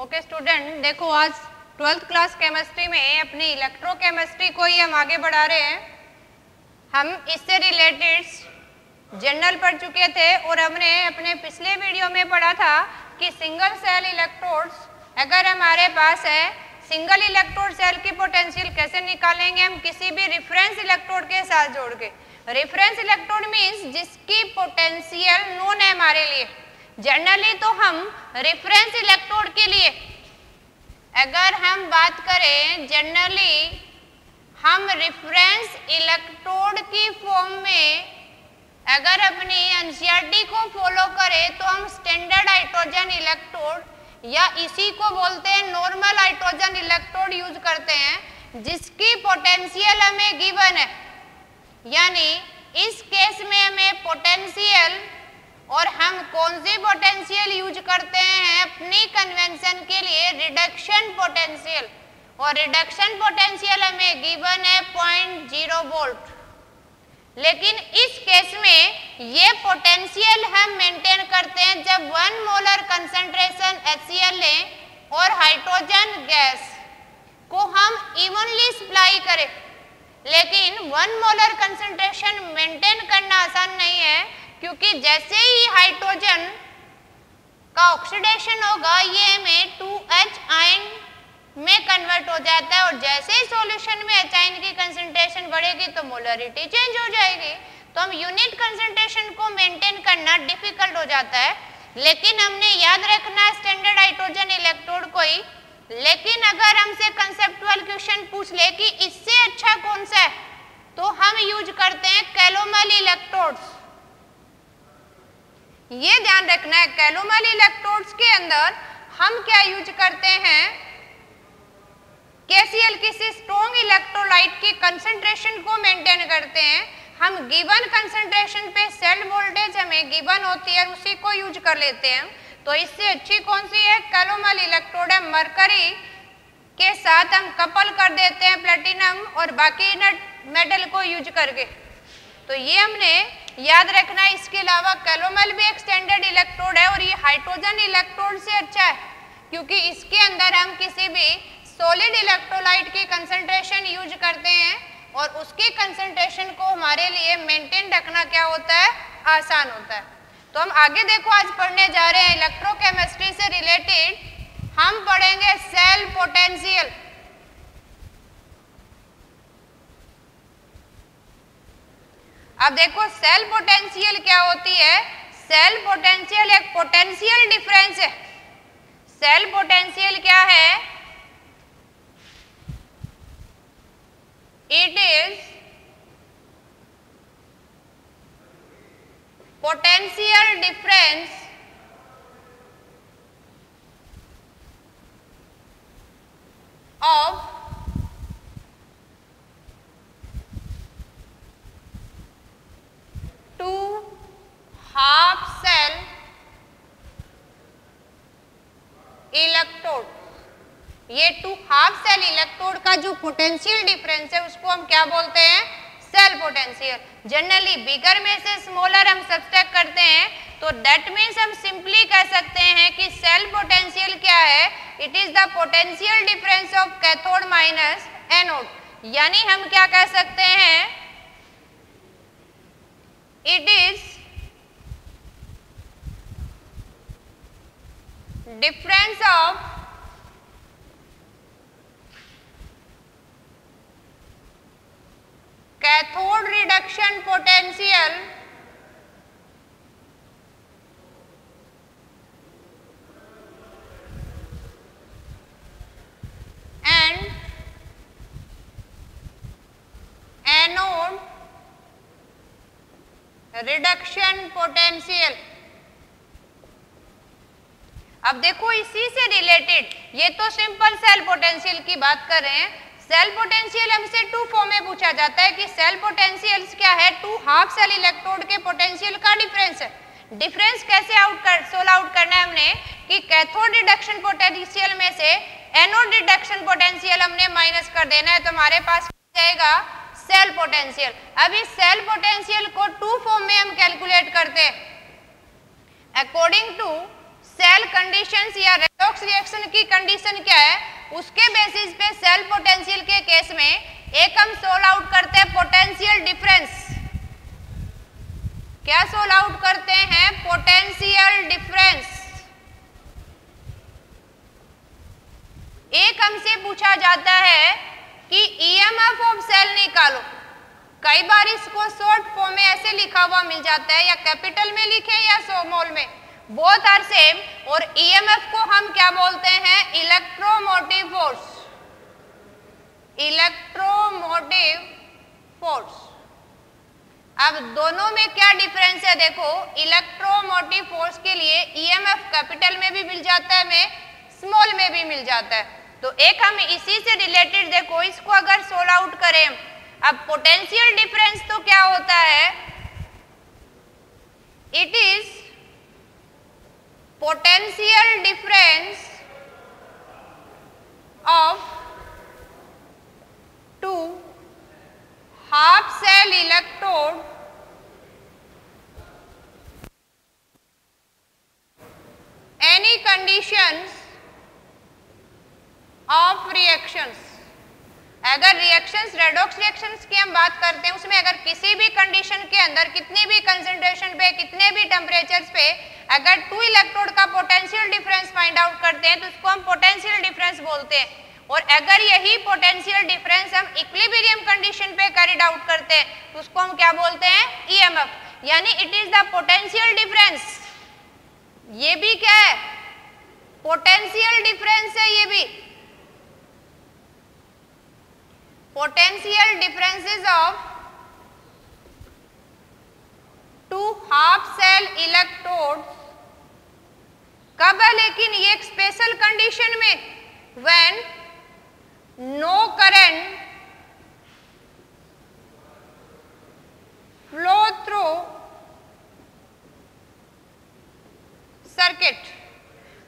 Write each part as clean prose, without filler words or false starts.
Okay student, देखो आज 12th class chemistry में अपनी इलेक्ट्रोकेमिस्ट्री को ही हम आगे बढ़ा रहे हैं। हम इससे रिलेटेड जर्नल पढ़ चुके थे और हमने अपने पिछले वीडियो में पढ़ा था कि सिंगल सेल इलेक्ट्रोड्स अगर हमारे पास है, सिंगल इलेक्ट्रोड सेल की पोटेंशियल कैसे निकालेंगे हम किसी भी रेफरेंस इलेक्ट्रोड के साथ जोड़ के। रेफरेंस इलेक्ट्रोड मीन्स जिसकी पोटेंशियल नोन है हमारे लिए। जनरली तो हम रेफरेंस इलेक्ट्रोड के लिए अगर हम बात करें, जनरली हम रेफरेंस इलेक्ट्रोड की फॉर्म में अगर अपनी एनसीईआरटी को फॉलो करें तो हम स्टैंडर्ड हाइड्रोजन इलेक्ट्रोड या इसी को बोलते हैं नॉर्मल हाइड्रोजन इलेक्ट्रोड यूज करते हैं जिसकी पोटेंशियल हमें गिवन है। यानी इस केस में हमें पोटेंशियल और हम कौन सी पोटेंशियल यूज करते हैं अपनी कन्वेंशन के लिए, रिडक्शन पोटेंशियल, और रिडक्शन पोटेंशियल हमें गिवन है 0.0 वोल्ट। लेकिन इस केस में ये पोटेंशियल हम मेंटेन करते हैं जब 1 मोलर कंसंट्रेशन HCl लें और हाइड्रोजन गैस को हम इवनली सप्लाई करें। लेकिन 1 मोलर कंसंट्रेशन मेंटेन करना आसान नहीं है, क्योंकि जैसे ही हाइड्रोजन का ऑक्सीडेशन होगा ये हमें 2H आयन में कन्वर्ट हो जाता है और जैसे ही सॉल्यूशन में H आयन की कंसंट्रेशन बढ़ेगी तो मोलरिटी चेंज हो जाएगी। तो हम यूनिट कंसंट्रेशन को मेंटेन करना डिफिकल्ट हो जाता है। लेकिन हमने याद रखना स्टैंडर्ड हाइड्रोजन इलेक्ट्रोड को ही। लेकिन अगर हमसे कंसेप्चुअल क्वेश्चन पूछ ले कि इससे अच्छा कौन सा है तो हम यूज करते हैं कैलोमल इलेक्ट्रोड्स। ये ध्यान रखना है, कैलोमल इलेक्ट्रोड्स के अंदर हम क्या यूज करते हैं, KCl किसी स्ट्रॉन्ग इलेक्ट्रोलाइट की कंसंट्रेशन को मेंटेन करते हैं। हम गिवन कंसंट्रेशन पे सेल वोल्टेज हमें गिवन होती है उसी को यूज कर लेते हैं। तो इससे अच्छी कौन सी है, कैलोमल इलेक्ट्रोड है। मरकरी के साथ हम कपल कर देते हैं प्लेटिनम और बाकी मेटल को यूज करके। तो ये हमने याद रखना है। इसके अलावा कैलोमल भी एक स्टैंडर्ड इलेक्ट्रोड है और ये हाइड्रोजन इलेक्ट्रोड से अच्छा है क्योंकि इसके अंदर हम किसी भी सॉलिड इलेक्ट्रोलाइट की कंसंट्रेशन यूज करते हैं और उसकी कंसंट्रेशन को हमारे लिए मेंटेन रखना क्या होता है, आसान होता है। तो हम आगे देखो आज पढ़ने जा रहे हैं इलेक्ट्रोकेमिस्ट्री से रिलेटेड हम पढ़ेंगे सेल पोटेंशियल। अब देखो सेल पोटेंशियल क्या होती है। सेल पोटेंशियल एक पोटेंशियल डिफरेंस है। सेल पोटेंशियल क्या है, it is potential difference of two half cell electrode. ये 2 हाफ सेल इलेक्ट्रोड का जो पोटेंशियल डिफरेंस है उसको हम क्या बोलते हैं, सेल पोटेंशियल। जनरली बिगर में से स्मॉलर हम सब्ट्रैक्ट करते हैं तो दैट मीन्स हम सिंपली कह सकते हैं कि सेल पोटेंशियल क्या है, it is the potential difference of cathode minus anode. यानी हम क्या कह सकते हैं, it is difference of cathode reduction potential and anode reduction potential. अब देखो इसी से रिलेटेड, ये तो सिंपल सेल पोटेंशियल की बात कर रहे हैं। सेल पोटेंशियल हमसे 2 फॉर्म में पूछा जाता है कि सेल पोटेंशियल क्या है, 2 हाफ सेल इलेक्ट्रोड के पोटेंशियल का डिफरेंस है। डिफरेंस कैसे सोल्व आउट करना है हमने कि कैथोड रिडक्शन पोटेंशियल में से एनोड रिडक्शन पोटेंशियल हमने माइनस कर देना है तो हमारे पास जाएगा सेल पोटेंशियल। अब इस सेल पोटेंशियल को 2 फॉर्म में हम कैलकुलेट करते हैं अकॉर्डिंग टू सेल कंडीशंस या रेडॉक्स रेडॉक्स रिएक्शन की कंडीशन क्या है, उसके बेसिस पे सेल पोटेंशियल के केस में एक हम सोल्व आउट करते हैं पोटेंशियल डिफरेंस। क्या सोल्व आउट करते हैं? Potential difference. एक हमसे पूछा जाता है कि ईएमएफ ऑफ सेल निकालो। कई बार इसको शॉर्ट फॉर्म में ऐसे लिखा हुआ मिल जाता है, या कैपिटल में लिखे या स्मॉल में, बोथ आर सेम। और ईएमएफ को हम क्या बोलते हैं? Electromotive force. Electromotive force. अब दोनों में क्या डिफरेंस है? देखो, इलेक्ट्रोमोटिव फोर्स के लिए ईएमएफ कैपिटल में भी मिल जाता है, में स्मॉल में भी मिल जाता है। तो एक हम इसी से रिलेटेड देखो, इसको अगर सोल्व आउट करें, अब पोटेंशियल डिफरेंस तो क्या होता है? It is potential difference of two half cell electrode any conditions of reactions. अगर रिएक्शंस, रेडॉक्स रिएक्शंस की हम बात करते हैं, उसमें अगर किसी भी कंडीशन के अंदर कितनी भी कंसंट्रेशन पे, कितने भी टेम्परेचर्स पे अगर टू इलेक्ट्रोड का पोटेंशियल डिफरेंस फाइंड आउट करते हैं तो उसको हम पोटेंशियल डिफरेंस बोलते हैं। और अगर यही पोटेंशियल डिफरेंस हम इक्विलिब्रियम कंडीशन पे कैरिड आउट करते हैं तो उसको हम क्या बोलते हैं? ईएमएफ। यानी it is the potential difference. ये भी क्या है? पोटेंशियल डिफरेंस है। ये भी potential differences of two half cell electrode. कब है लेकिन? ये एक स्पेशल कंडीशन में, when no current flow through circuit.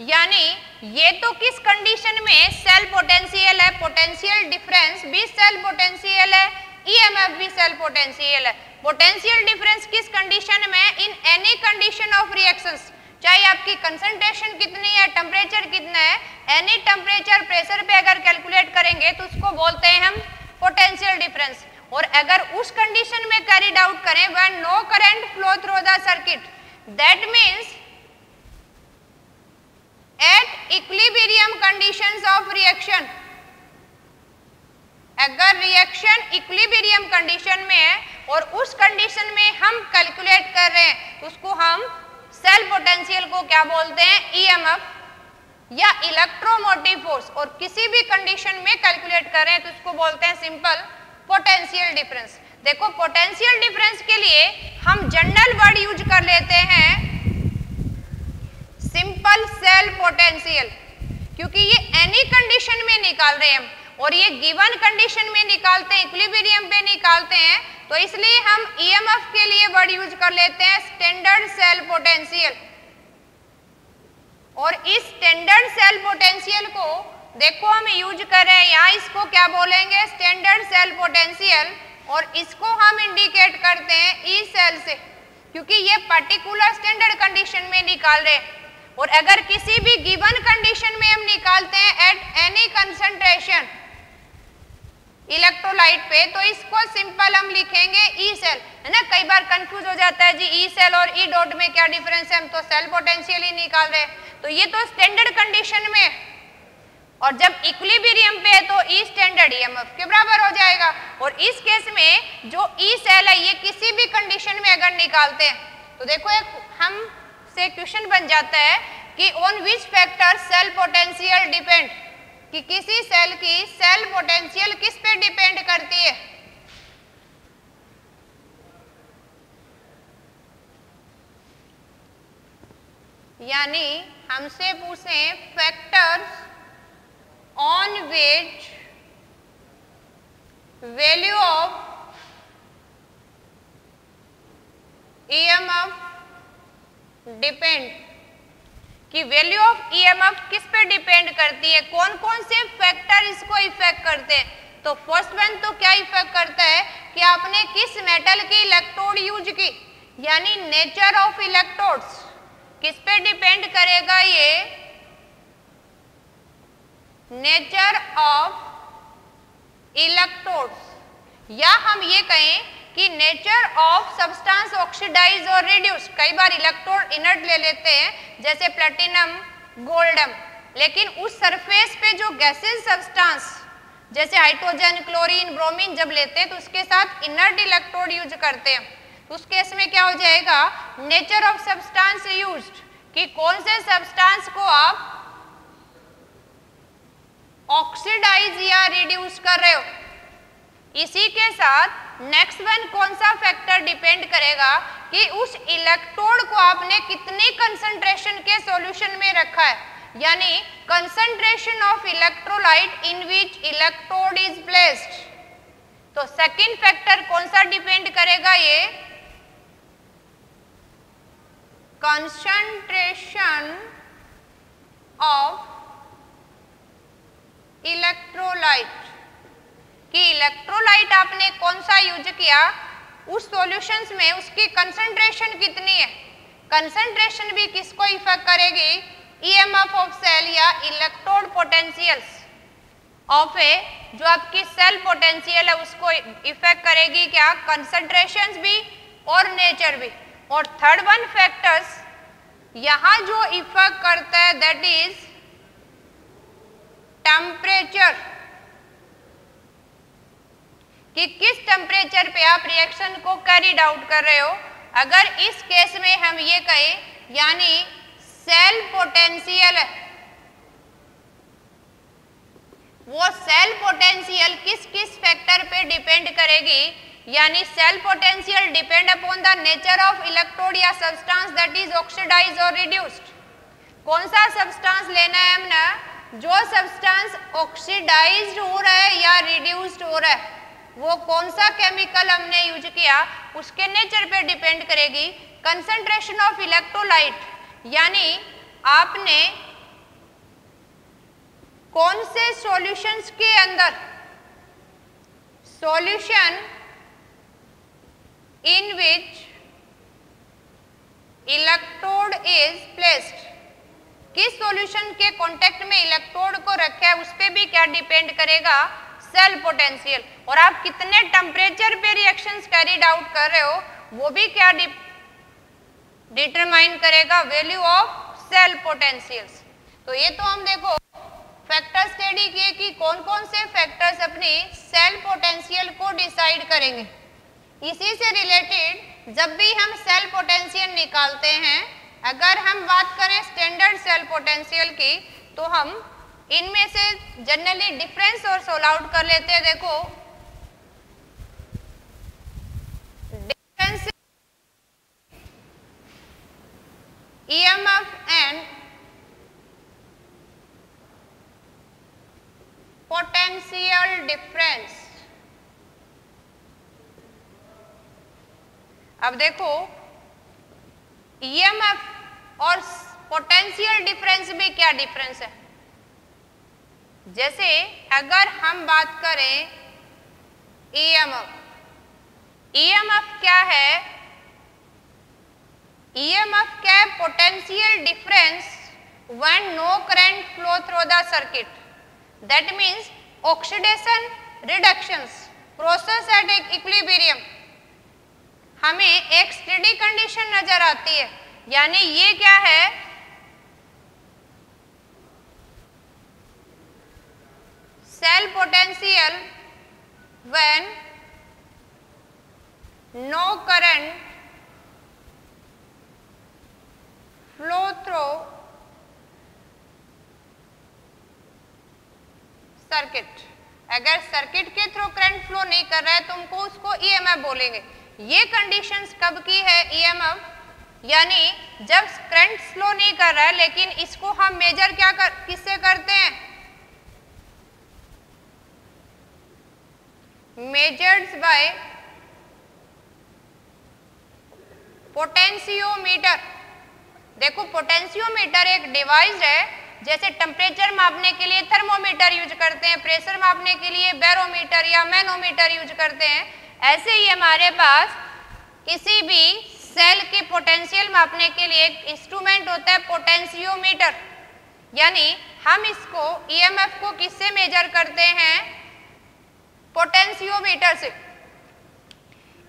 यानी ये तो किस कंडीशन में? सेल पोटेंशियल है, पोटेंशियल डिफरेंस भी सेल पोटेंशियल है, ईएमएफ भी सेल पोटेंशियल है। पोटेंशियल डिफरेंस किस कंडीशन में? In any condition of reactions. चाहे आपकी कंसंट्रेशन कितनी है, टेम्परेचर कितना है, एनी टेम्परेचर प्रेशर पे अगर कैलकुलेट करेंगे तो उसको बोलते हैं हम पोटेंशियल डिफरेंस। और अगर उस कंडीशन में कैरिड आउट करें when no current flow through the circuit, that means at equilibrium conditions of reaction. अगर रिएक्शन इक्विलिब्रियम कंडीशन में है और उस कंडीशन में हम कैलकुलेट कर रहे हैं तो उसको हम सेल पोटेंशियल को क्या बोलते हैं? ईएमएफ या इलेक्ट्रोमोटिव फोर्स। और किसी भी कंडीशन में कैलकुलेट कर रहे हैं तो उसको बोलते हैं सिंपल पोटेंशियल डिफरेंस। देखो, पोटेंशियल डिफरेंस के लिए हम जनरल वर्ड यूज कर लेते हैं सिंपल सेल पोटेंशियल, क्योंकि ये एनी कंडीशन में निकाल रहे हैं हम, और ये गिवन कंडीशन में निकालते हैं, इक्विलिब्रियम पे निकालते हैं, तो इसलिए हम ईएमएफ के लिए वर्ड यूज कर लेते हैं स्टैंडर्ड सेल पोटेंशियल। और इस स्टैंडर्ड सेल पोटेंशियल को देखो हम यूज कर रहे हैं, यहाँ इसको क्या बोलेंगे? Standard cell potential. और इसको हम इंडिकेट करते हैं ई सेल से, क्योंकि ये पर्टिकुलर स्टैंडर्ड कंडीशन में निकाल रहे हैं। और अगर किसी भी गिवन कंडीशन में हम निकालते हैं एट एनी कंसंट्रेशन इलेक्ट्रोलाइट पे, तो इसको सिंपल हम लिखेंगे ई सेल, है ना। कई बार कंफ्यूज हो जाता है जी ई सेल और ई डॉट में क्या डिफरेंस है, हम तो सेल पोटेंशियल ही निकाल रहे हैं। तो ये तो स्टैंडर्ड कंडीशन में, और जब इक्विलिब्रियम पे है तो ई स्टैंडर्ड ईएमएफ के बराबर हो जाएगा। और इस केस में जो ई सेल है ये किसी भी कंडीशन में अगर निकालते हैं तो देखो एक हम से क्वेश्चन बन जाता है कि on which factor cell potential depend, कि किसी सेल की सेल पोटेंशियल किस पे डिपेंड करती है। यानी हमसे पूछें factors on which value of EMF depend, कि वैल्यू ऑफ ईएमएफ किस पे डिपेंड करती है, कौन कौन से फैक्टर इसको इफेक्ट करते हैं। तो फर्स्ट वन तो क्या इफेक्ट करता है कि आपने किस मेटल की इलेक्ट्रोड यूज की, यानी नेचर ऑफ इलेक्ट्रोड्स किस पे डिपेंड करेगा, ये नेचर ऑफ इलेक्ट्रोड्स, या हम ये कहें कि नेचर ऑफ सब्सटेंस ऑक्सीडाइज और रिड्यूस। कई बार इलेक्ट्रोड इनर्ट ले लेते हैं जैसे प्लेटिनम, गोल्डम, लेकिन उस सरफेस पे जो गैसेस सब्सटेंस जैसे हाइड्रोजन, क्लोरीन, ब्रोमीन जब लेते हैं तो उसके साथ इनर्ट इलेक्ट्रोड यूज करते हैं। तो उस केस में क्या हो जाएगा, नेचर ऑफ सब्सटेंस यूज्ड, कि कौन से सब्सटेंस को आप ऑक्सीडाइज या रिड्यूस कर रहे हो। इसी के साथ नेक्स्ट वन कौन सा फैक्टर डिपेंड करेगा कि उस इलेक्ट्रोड को आपने कितनी कंसंट्रेशन के सॉल्यूशन में रखा है, यानी concentration of electrolyte in which electrode is placed. तो सेकंड फैक्टर कौन सा डिपेंड करेगा, ये कंसंट्रेशन ऑफ इलेक्ट्रोलाइट, कि इलेक्ट्रोलाइट आपने कौन सा यूज किया, उस सॉल्यूशंस में उसकी कंसंट्रेशन कितनी है। कंसंट्रेशन भी किसको इफेक्ट करेगी, ईएमएफ ऑफ सेल या इलेक्ट्रोड पोटेंशियल्स ऑफ ए, जो आपकी सेल पोटेंशियल है उसको इफेक्ट करेगी क्या, कंसंट्रेशंस भी और नेचर भी। और थर्ड वन फैक्टर्स यहां जो इफेक्ट करता है दैट इज टेम्परेचर, कि किस टेम्परेचर पे आप रिएक्शन को कैरीड आउट कर रहे हो। अगर इस केस में हम ये कहें यानी सेल पोटेंशियल है, वो सेल पोटेंशियल किस किस फैक्टर पे डिपेंड करेगी, यानी cell potential depend upon the nature of electrode या सब्सटेंस दैट इज ऑक्सीडाइज्ड और रिड्यूस्ड। कौन सा सब्सटेंस लेना है हमने, जो सब्सटेंस ऑक्सीडाइज्ड हो रहा है या रिड्यूस्ड हो रहा है, वो कौन सा केमिकल हमने यूज किया उसके नेचर पे डिपेंड करेगी। कंसंट्रेशन ऑफ इलेक्ट्रोलाइट, यानी आपने कौन से सॉल्यूशंस के अंदर, solution in which electrode is placed, किस सॉल्यूशन के कांटेक्ट में इलेक्ट्रोड को रखा है उस पे भी क्या डिपेंड करेगा, सेल पोटेंशियल। और आप कितने टेम्परेचर पे रिएक्शंस कैरीड आउट कर रहे हो वो भी क्या डिटरमाइन करेगा, वैल्यू ऑफ सेल पोटेंशियल्स। तो ये तो हम देखो फैक्टर स्टडी किए कि कौन कौन से फैक्टर्स अपनी सेल पोटेंशियल को डिसाइड करेंगे। इसी से रिलेटेड जब भी हम सेल पोटेंशियल निकालते हैं, अगर हम बात करें स्टैंडर्ड सेल पोटेंशियल की, तो हम इनमें से जनरली डिफरेंस और सोल्व आउट कर लेते हैं। देखो difference EMF and potential difference. अब देखो ईएमएफ और पोटेंशियल डिफरेंस में क्या डिफरेंस है। जैसे अगर हम बात करें ईएमएफ, ईएमएफ क्या है, ईएमएफ क्या है, potential difference when no current flow through the circuit, that means oxidation reductions process at equilibrium. हमें एक स्टेडी कंडीशन नजर आती है, यानी ये क्या है, cell potential when no current flow through circuit. अगर सर्किट के थ्रू करंट फ्लो नहीं कर रहा है तो हमको उसको ईएमएफ बोलेंगे। ये कंडीशंस कब की है, ईएमएफ, यानी जब करंट फ्लो नहीं कर रहा है, लेकिन इसको हम मेजर किससे करते हैं, मेजर्ड बाय पोटेंशियोमीटर। देखो पोटेंशियोमीटर एक डिवाइस है, जैसे टेम्परेचर मापने के लिए थर्मोमीटर यूज करते हैं, प्रेशर मापने के लिए बैरोमीटर या मैनोमीटर यूज करते हैं, ऐसे ही हमारे पास किसी भी सेल के पोटेंशियल मापने के लिए एक इंस्ट्रूमेंट होता है पोटेंशियोमीटर। यानी हम इसको ईएमएफ को किससे मेजर करते हैं? पोटेंशियोमीटर से।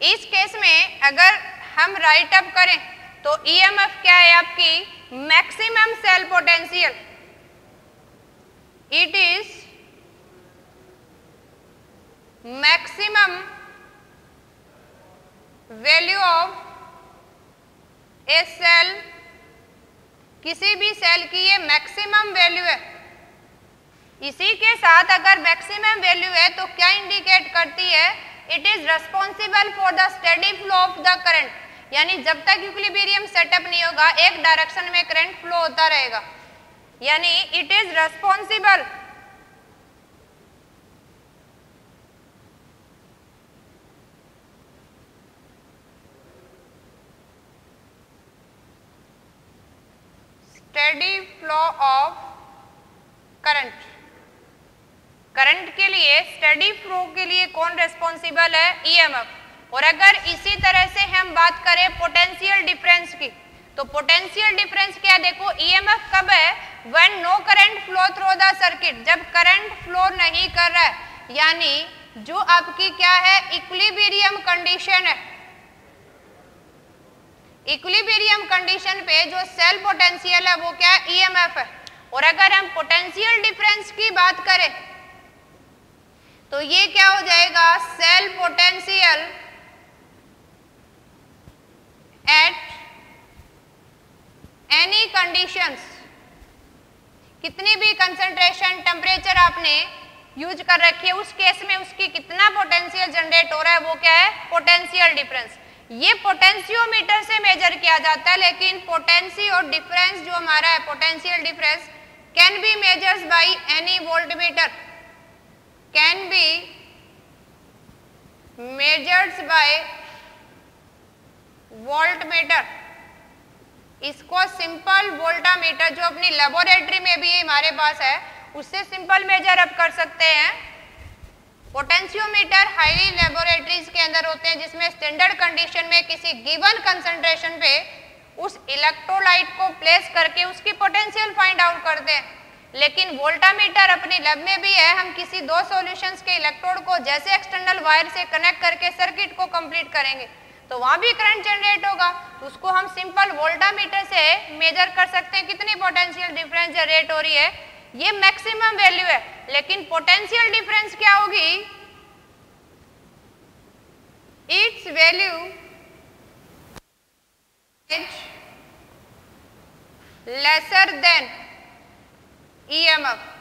इस केस में अगर हम राइट अप करें तो ईएमएफ क्या है आपकी? Maximum cell potential. It is maximum value of a cell, किसी भी सेल की ये मैक्सिमम वैल्यू है। इसी के साथ अगर मैक्सिमम वैल्यू है तो क्या इंडिकेट करती है? It is responsible for the steady flow of the current, यानी जब तक इक्विलिब्रियम सेटअप नहीं होगा एक डायरेक्शन में करंट फ्लो होता रहेगा, यानी it is responsible steady flow of current. Current के लिए स्टेडी फ्लो के लिए कौन रेस्पॉन्सिबल है? ईएमएफ। और अगर इसी तरह से हम बात करें पोटेंशियल डिफरेंस की, तो पोटेंशियल डिफरेंस क्या? देखो ईएमएफ कब है? When no current flow through the circuit, जब करंट फ्लो नहीं कर रहा है, यानी जो आपकी क्या है? इक्विलिब्रियम कंडीशन है। इक्विलिब्रियम कंडीशन पे जो सेल पोटेंशियल है वो क्या है? ईएमएफ है। और अगर हम पोटेंशियल डिफरेंस की बात करें तो ये क्या हो जाएगा? Cell potential at any conditions. कितनी भी कंसंट्रेशन टेम्परेचर आपने यूज कर रखी है उस केस में उसकी कितना पोटेंशियल जनरेट हो रहा है वो क्या है? Potential difference. ये पोटेंशियोमीटर से मेजर किया जाता है, लेकिन पोटेंशियो डिफरेंस जो हमारा है potential difference can be measures by any voltmeter, can be measures by voltmeter. इसको सिंपल वोल्टामीटर जो अपनी लेबोरेटरी में भी हमारे पास है उससे सिंपल मेजर अप कर सकते हैं। पोटेंशियोमीटर हाईली लेबोरेटरीज के अंदर होते हैं जिसमें स्टैंडर्ड कंडीशन में किसी गिवन कंसंट्रेशन पे उस इलेक्ट्रोलाइट को प्लेस करके उसकी पोटेंशियल फाइंड आउट करते हैं। लेकिन वोल्टामीटर अपनी लैब में भी है, हम किसी दो सॉल्यूशंस के इलेक्ट्रोड को जैसे एक्सटर्नल वायर से कनेक्ट करके सर्किट को कंप्लीट करेंगे तो वहां भी करंट जनरेट होगा, तो उसको हम सिंपल वोल्टामीटर से मेजर कर सकते हैं कितनी पोटेंशियल डिफरेंस जनरेट हो रही है। ये मैक्सिमम वैल्यू है, लेकिन पोटेंशियल डिफरेंस क्या होगी? It's value lesser than EMF.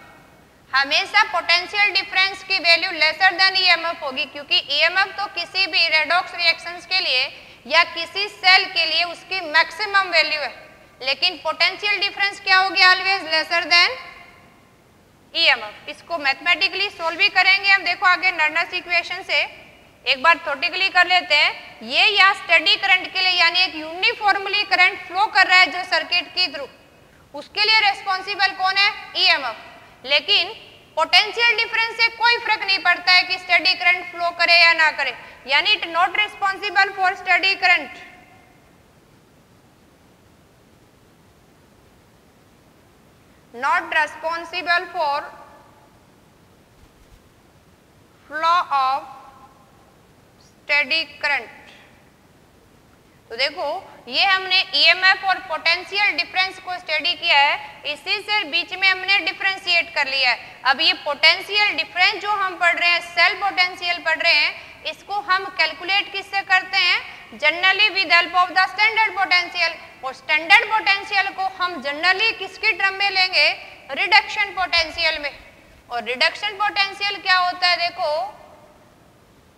हमेशा पोटेंशियल डिफरेंस की वैल्यू लेसर देन ईएमएफ होगी, क्योंकि ईएमएफ तो किसी भी रेडॉक्स रिएक्शंस के लिए या किसी सेल के लिए उसकी मैक्सिमम वैल्यू है, लेकिन पोटेंशियल डिफरेंस क्या होगी? Always lesser than EMF. इसको मैथमेटिकली सोल्व भी करेंगे हम। देखो आगे नर्नस इक्वेशन से एक बार थ्योरेटिकली कर लेते हैं। ये या स्टेडी करंट के लिए यानी एक यूनिफॉर्मली करंट फ्लो कर रहा है जो सर्किट के थ्रू, उसके लिए रेस्पॉन्सिबल कौन है? ईएमएफ। लेकिन पोटेंशियल डिफरेंस से कोई फर्क नहीं पड़ता है कि स्टेडी करंट फ्लो करे या ना करे, यानी it not responsible for steady current. Not responsible for flow of steady current। तो देखो ये हमने ईएमएफ और पोटेंशियल डिफरेंस को स्टडी किया है, इसी से बीच में हमने डिफरेंशिएट कर लिया है। अब ये पोटेंशियल डिफरेंस जो हम पढ़ रहे हैं, सेल पोटेंशियल पढ़ रहे हैं, इसको हम कैलकुलेट किससे करते हैं? Generally with help of the standard potential. और स्टैंडर्ड पोटेंशियल को हम जनरली किसके टर्म में लेंगे? रिडक्शन पोटेंशियल में। और रिडक्शन पोटेंशियल क्या होता है? देखो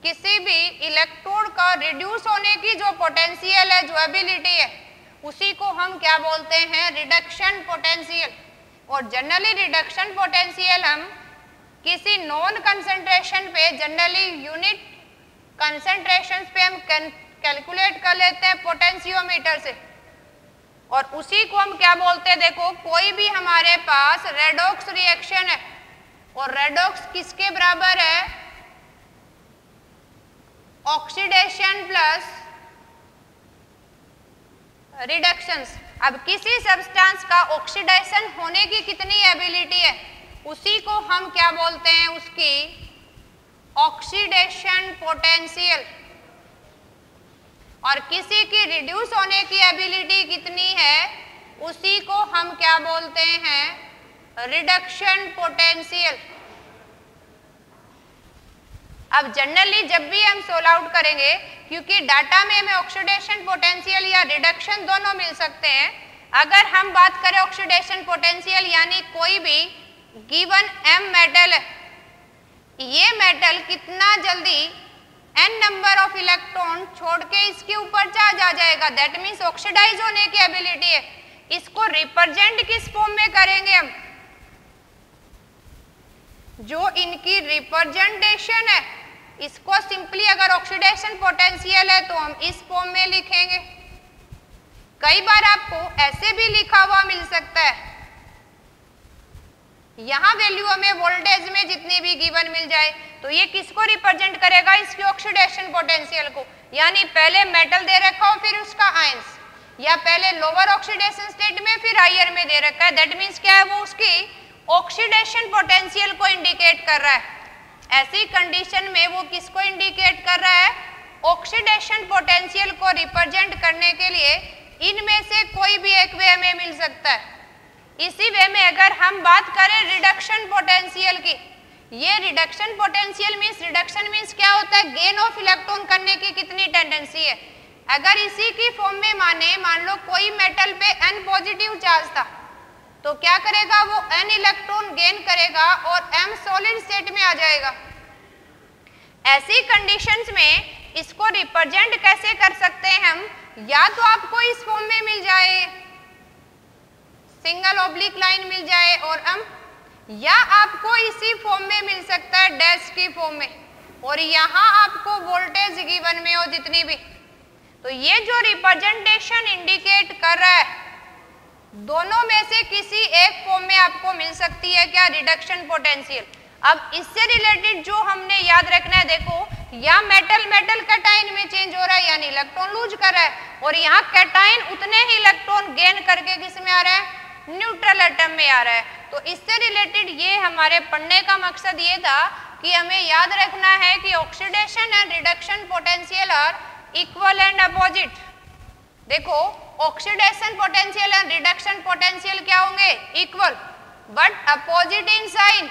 किसी भी इलेक्ट्रोड का रिड्यूस होने की जो पोटेंशियल है, जो एबिलिटी है, उसी को हम क्या बोलते हैं? Reduction potential. और जनरली रिडक्शन पोटेंशियल हम किसी नॉन कंसंट्रेशन पे, जनरली यूनिट कंसंट्रेशन पे हम कैलकुलेट कर लेते हैं पोटेंशियोमीटर से, और उसी को हम क्या बोलते हैं? देखो कोई भी हमारे पास रेडॉक्स रिएक्शन है, और रेडॉक्स किसके बराबर है? Oxidation plus reductions. अब किसी सब्सटेंस का ऑक्सीडेशन होने की कितनी एबिलिटी है, उसी को हम क्या बोलते हैं, उसकी ऑक्सीडेशन पोटेंशियल। और किसी की रिड्यूस होने की एबिलिटी कितनी है, उसी को हम क्या बोलते हैं, रिडक्शन पोटेंशियल। अब जनरली जब भी हम सोल्व आउट करेंगे, क्योंकि डाटा में हमें ऑक्सीडेशन पोटेंशियल या रिडक्शन दोनों मिल सकते हैं, अगर हम बात करें ऑक्सीडेशन पोटेंशियल यानी कोई भी गिवन m मेटल है, ये मेटल कितना जल्दी n नंबर ऑफ इलेक्ट्रॉन छोड़ के इसके ऊपर चार्ज आ जाएगा, दैट मीन्स ऑक्सीडाइज होने की एबिलिटी है। इसको रिप्रेजेंट किस फॉर्म में करेंगे हम, जो इनकी रिप्रेजेंटेशन है, इसको सिंपली अगर ऑक्सीडेशन पोटेंशियल है तो हम इस फॉर्म में लिखेंगे। कई बार आपको ऐसे भी लिखा हुआ मिल सकता है, यहां वैल्यू हमें वोल्टेज में जितनी भी गिवन मिल जाए तो ये किसको रिप्रेजेंट करेगा, इसकी ऑक्सीडेशन पोटेंशियल को। यानी पहले मेटल दे रखा हो फिर उसका आयंस, या पहले लोअर ऑक्सीडेशन स्टेट में फिर हायर में दे रखा है, दैट मीन्स क्या है, वो उसकी ऑक्सीडेशन पोटेंशियल को इंडिकेट कर रहा है। ऐसी कंडीशन में वो किसको इंडिकेट कर रहा है, ऑक्सीडेशन पोटेंशियल को रिप्रेजेंट करने के लिए इनमें से कोई भी एक वे हमें मिल सकता है। इसी वे में अगर हम बात करें रिडक्शन पोटेंशियल की, ये reduction potential means, reduction means क्या होता है, गेन ऑफ इलेक्ट्रॉन करने की कितनी टेंडेंसी है। अगर इसी की फॉर्म में मान लो कोई मेटल पे n पॉजिटिव चार्ज था, तो क्या करेगा, वो n इलेक्ट्रॉन गेन करेगा और m सॉलिड स्टेट में आ जाएगा। ऐसी कंडीशंस में इसको रिप्रेजेंट कैसे कर सकते हैं हम, या तो आपको इस फॉर्म में मिल जाए, सिंगल ऑब्लिक लाइन मिल जाए और या आपको इसी फॉर्म में मिल सकता है डैश की फॉर्म में, और यहाँ आपको वोल्टेज गिवन में हो जितनी भी। तो ये जो रिप्रेजेंटेशन इंडिकेट कर रहा है, दोनों में से किसी एक फॉर्म में आपको मिल सकती है क्या, रिडक्शन पोटेंशियल। अब इससे रिलेटेड जो हमने याद रखना है, देखो या मेटल कैटायन में चेंज हो रहा है यानी इलेक्ट्रॉन लूज कर रहा है, और यहाँ कैटायन उतने ही इलेक्ट्रॉन गेन करके किस में आ रहा है, न्यूट्रल एटम में आ रहा है। तो इससे रिलेटेड ये हमारे पढ़ने का मकसद ये था कि हमें याद रखना है कि oxidation and reduction potential are equal and opposite. देखो oxidation potential and reduction potential क्या होंगे, equal but opposite in sign.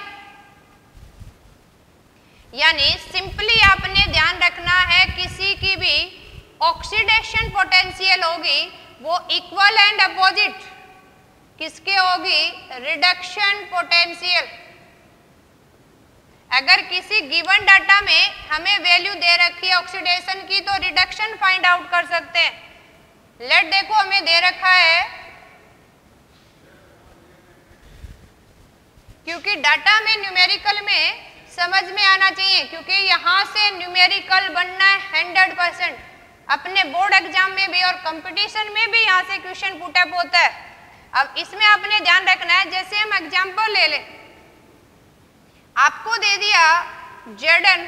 यानी सिंपली आपने ध्यान रखना है किसी की भी ऑक्सीडेशन पोटेंशियल होगी वो इक्वल एंड अपोजिट किसके होगी, रिडक्शन पोटेंशियल। अगर किसी गिवन डाटा में हमें वैल्यू दे रखी है ऑक्सीडेशन की, तो रिडक्शन फाइंड आउट कर सकते हैं। लेट देखो हमें दे रखा है, क्योंकि डाटा में न्यूमेरिकल में समझ में आना चाहिए, क्योंकि यहाँ से न्यूमेरिकल बनना है 100%। अपने बोर्ड एग्जाम में भी और कंपटीशन में भी यहाँ से क्वेश्चन पुटअप होता है। अब इसमें आपने ध्यान रखना है, जैसे हम एग्जाम्पल ले लें, आपको दे दिया Zn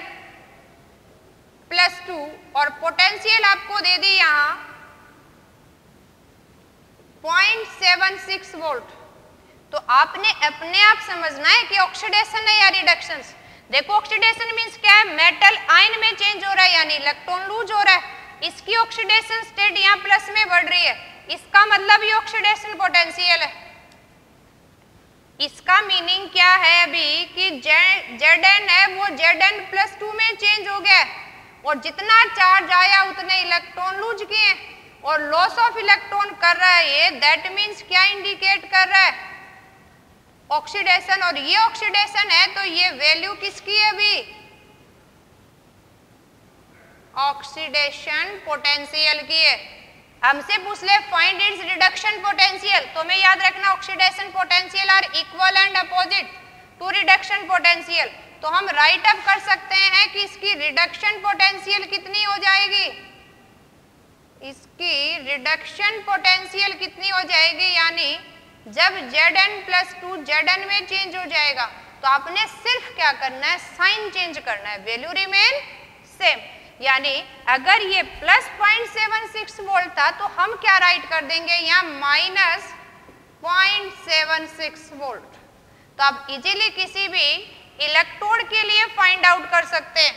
+2 और पोटेंशियल आपको दे दी यहाँ 0.76 वोल्ट। तो आपने अपने आप समझना है कि ऑक्सीडेशन है या रिडक्शन। देखो ऑक्सीडेशन मीन्स क्या है, मेटल आयन में चेंज हो रहा है यानी इलेक्ट्रॉन लूज हो रहा है, इसकी ऑक्सीडेशन स्टेट यहाँ प्लस में बढ़ रही है, इसका मतलब ये ऑक्सीडेशन पोटेंशियल है। इसका मीनिंग क्या है अभी कि Zn है वो Zn+2 में चेंज हो गया है, और जितना चार्ज आया उतने इलेक्ट्रॉन लूज किए और लॉस ऑफ इलेक्ट्रॉन कर रहा है ये, दैट मीन्स क्या इंडिकेट कर रहा है, ऑक्सीडेशन। और ये ऑक्सीडेशन है तो ये वैल्यू किसकी है अभी, ऑक्सीडेशन पोटेंशियल की है। हमसे पूछ ले फाइंड इट्स रिडक्शन पोटेंशियल, तो हमें याद रखना oxidation potential are equal and opposite to reduction potential. तो हम राइट अप कर सकते हैं कि इसकी रिडक्शन पोटेंशियल कितनी हो जाएगी, इसकी रिडक्शन पोटेंशियल कितनी हो जाएगी, यानी जब Zn+2 Zn में चेंज हो जाएगा तो आपने सिर्फ क्या करना है, साइन चेंज करना है, वैल्यू रिमेन सेम। यानी अगर ये प्लस 0.76 वोल्ट था तो हम क्या राइट कर देंगे यहाँ माइनस 0.76 वोल्ट। तो आप इजीली किसी भी इलेक्ट्रोड के लिए फाइंड आउट कर सकते हैं।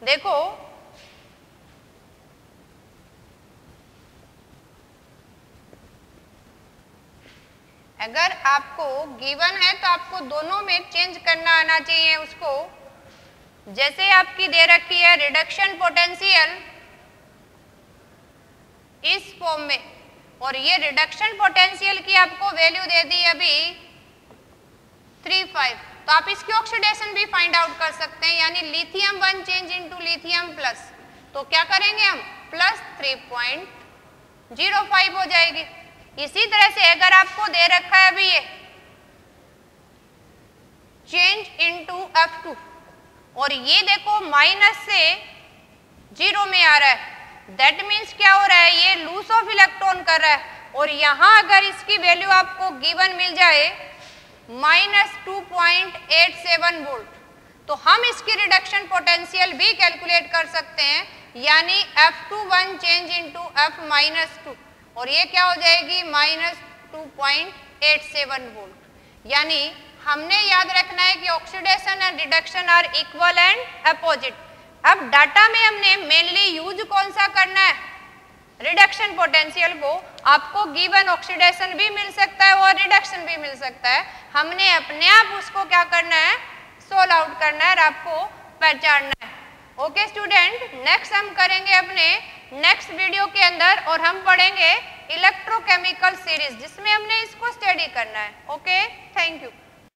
देखो अगर आपको गिवन है तो आपको दोनों में चेंज करना आना चाहिए उसको। जैसे आपकी दे रखी है रिडक्शन पोटेंशियल इस फॉर्म में, और ये रिडक्शन पोटेंशियल की आपको वैल्यू दे दी अभी 3.5, तो आप इसकी ऑक्सीडेशन भी फाइंड आउट कर सकते हैं, यानी lithium 1 change into lithium plus, तो क्या करेंगे हम प्लस 3.05 हो जाएगी। इसी तरह से अगर आपको दे रखा है अभी ये चेंज इनटू F2 और ये देखो माइनस से 0 में आ रहा है, दैट मीन्स क्या हो रहा है, ये लूज ऑफ इलेक्ट्रॉन कर रहा है। और यहां अगर इसकी वैल्यू आपको गिवन मिल जाए माइनस 2.87 वोल्ट, तो हम इसकी रिडक्शन पोटेंशियल भी कैलकुलेट कर सकते हैं, यानी F21 चेंज इनटू F-2, और ये क्या हो जाएगी माइनस 2.87 वोल्ट। यानी हमने याद रखना है कि oxidation and reduction are equal and opposite. अब डाटा में हमने मेनली यूज कौन सा करना है, रिडक्शन पोटेंशियल को। आपको गिवन ऑक्सीडेशन भी मिल सकता है और रिडक्शन भी मिल सकता है, हमने अपने आप उसको क्या करना है सोल्व आउट करना है और आपको पहचानना है। ओके स्टूडेंट, नेक्स्ट हम करेंगे अपने नेक्स्ट वीडियो के अंदर और हम पढ़ेंगे इलेक्ट्रोकेमिकल सीरीज जिसमें हमने इसको स्टडी करना है। Okay, thank you.